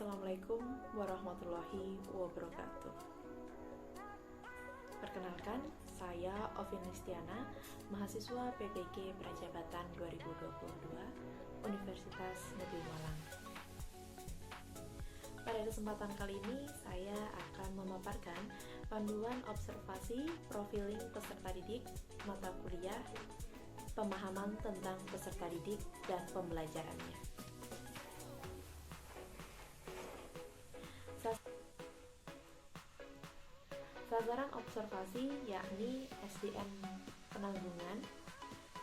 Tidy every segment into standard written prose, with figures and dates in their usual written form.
Assalamualaikum warahmatullahi wabarakatuh. Perkenalkan, saya Ovin Listiana, mahasiswa PPG Prajabatan 2022, Universitas Negeri Malang. Pada kesempatan kali ini, saya akan memaparkan panduan observasi profiling peserta didik, mata kuliah, pemahaman tentang peserta didik, dan pembelajarannya. Sasaran observasi yakni SDN Penanggungan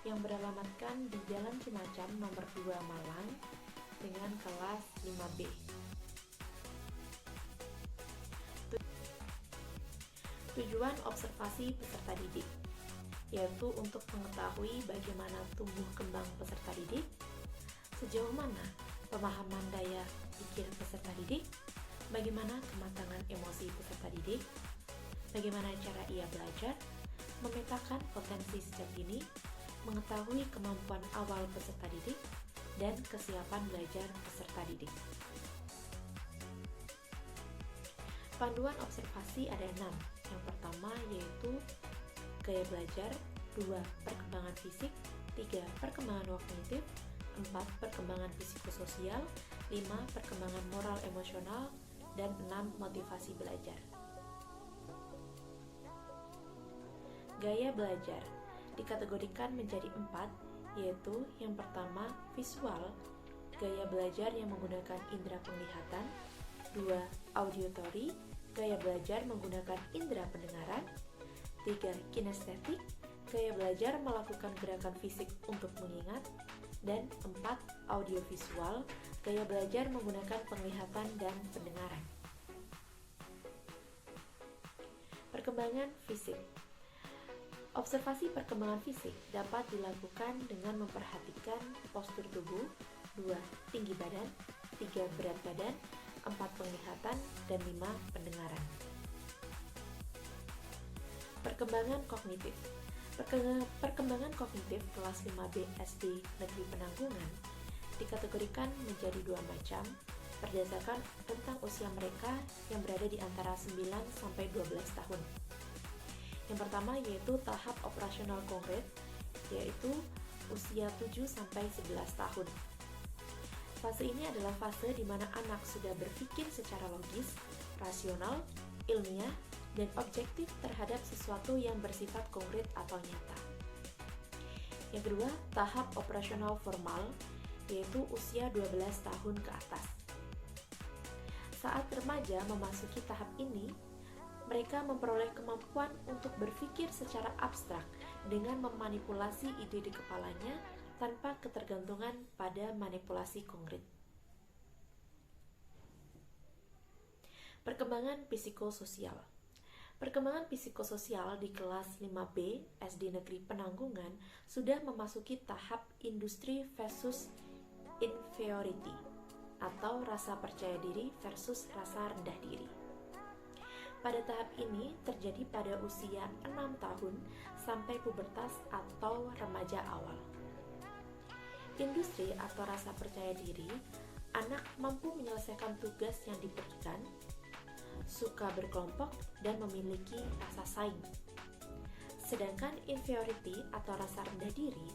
yang beralamatkan di Jalan Cinacam nomor 2 Malang dengan kelas 5B. Tujuan observasi peserta didik yaitu untuk mengetahui bagaimana tumbuh kembang peserta didik, sejauh mana pemahaman daya pikir peserta didik, bagaimana kematangan emosi peserta didik, bagaimana cara ia belajar, memetakan potensi sejak dini, mengetahui kemampuan awal peserta didik, dan kesiapan belajar peserta didik. Panduan observasi ada 6. Yang pertama yaitu gaya belajar, 2. Perkembangan fisik, 3. Perkembangan kognitif, 4. Perkembangan psikososial, 5. Perkembangan moral emosional, dan 6. Motivasi belajar. Gaya belajar dikategorikan menjadi 4, yaitu yang pertama visual, gaya belajar yang menggunakan indera penglihatan, 2. Auditory, gaya belajar menggunakan indera pendengaran, 3. Kinestetik, gaya belajar melakukan gerakan fisik untuk mengingat, dan 4. Audiovisual, gaya belajar menggunakan penglihatan dan pendengaran. Perkembangan fisik. Observasi perkembangan fisik dapat dilakukan dengan memperhatikan postur tubuh, 2. Tinggi badan, 3. Berat badan, 4. Penglihatan, dan 5. Pendengaran. Perkembangan kognitif. Perkembangan kognitif kelas 5B SD Negeri Penanggungan dikategorikan menjadi 2 macam berdasarkan tentang usia mereka yang berada di antara 9 sampai 12 tahun. Yang pertama yaitu tahap operasional konkret, yaitu usia 7 sampai 11 tahun. Fase ini adalah fase di mana anak sudah berpikir secara logis, rasional, ilmiah, dan objektif terhadap sesuatu yang bersifat konkret atau nyata. Yang kedua, tahap operasional formal, yaitu usia 12 tahun ke atas. Saat remaja memasuki tahap ini, mereka memperoleh kemampuan untuk berpikir secara abstrak dengan memanipulasi ide di kepalanya tanpa ketergantungan pada manipulasi konkret. Perkembangan psikososial. Perkembangan psikososial di kelas 5B SD Negeri Penanggungan sudah memasuki tahap industri versus inferiority atau rasa percaya diri versus rasa rendah diri. Pada tahap ini terjadi pada usia 6 tahun sampai pubertas atau remaja awal. Industri atau rasa percaya diri, anak mampu menyelesaikan tugas yang diberikan, suka berkelompok, dan memiliki rasa saing. Sedangkan inferiority atau rasa rendah diri,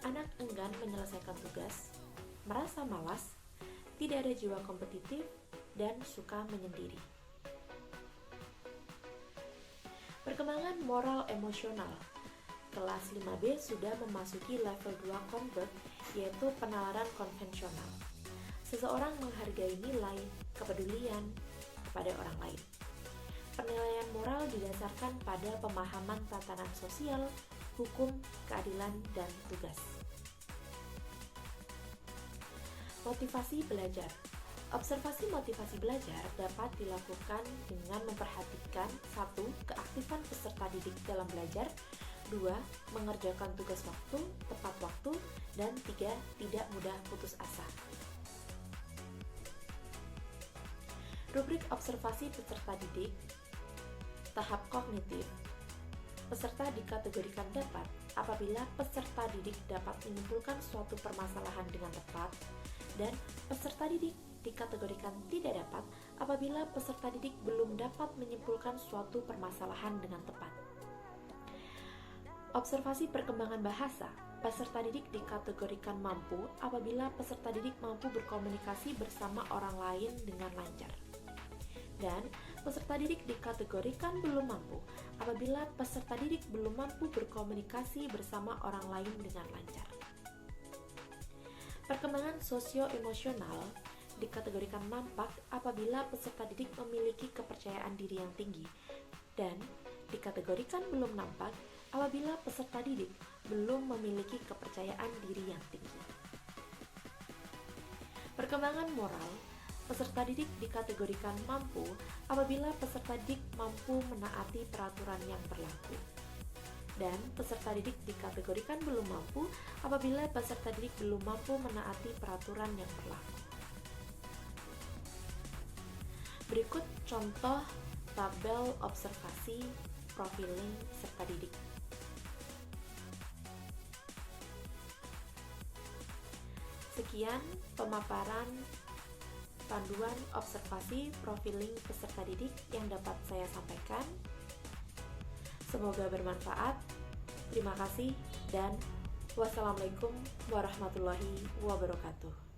anak enggan menyelesaikan tugas, merasa malas, tidak ada jiwa kompetitif, dan suka menyendiri. Perkembangan moral emosional. Kelas 5B sudah memasuki level 2 convert, yaitu penalaran konvensional. Seseorang menghargai nilai, kepedulian kepada orang lain. Penilaian moral didasarkan pada pemahaman tatanan sosial, hukum, keadilan, dan tugas. Motivasi belajar. Observasi motivasi belajar dapat dilakukan dengan memperhatikan 1. Keaktifan peserta didik dalam belajar, 2. Mengerjakan tugas waktu, tepat waktu, dan 3. Tidak mudah putus asa. Rubrik observasi peserta didik. Tahap kognitif. Peserta dikategorikan dapat apabila peserta didik dapat menyimpulkan suatu permasalahan dengan tepat, dan peserta didik dikategorikan tidak dapat apabila peserta didik belum dapat menyimpulkan suatu permasalahan dengan tepat. Observasi perkembangan bahasa, peserta didik dikategorikan mampu apabila peserta didik mampu berkomunikasi bersama orang lain dengan lancar. Dan peserta didik dikategorikan belum mampu apabila peserta didik belum mampu berkomunikasi bersama orang lain dengan lancar. Perkembangan sosio-emosional dikategorikan nampak apabila peserta didik memiliki kepercayaan diri yang tinggi, dan dikategorikan belum nampak apabila peserta didik belum memiliki kepercayaan diri yang tinggi. Perkembangan moral, peserta didik dikategorikan mampu apabila peserta didik mampu menaati peraturan yang berlaku. Dan peserta didik dikategorikan belum mampu apabila peserta didik belum mampu menaati peraturan yang berlaku. Berikut contoh tabel observasi, profiling, peserta didik. Sekian pemaparan panduan observasi profiling peserta didik yang dapat saya sampaikan. Semoga bermanfaat. Terima kasih dan wassalamualaikum warahmatullahi wabarakatuh.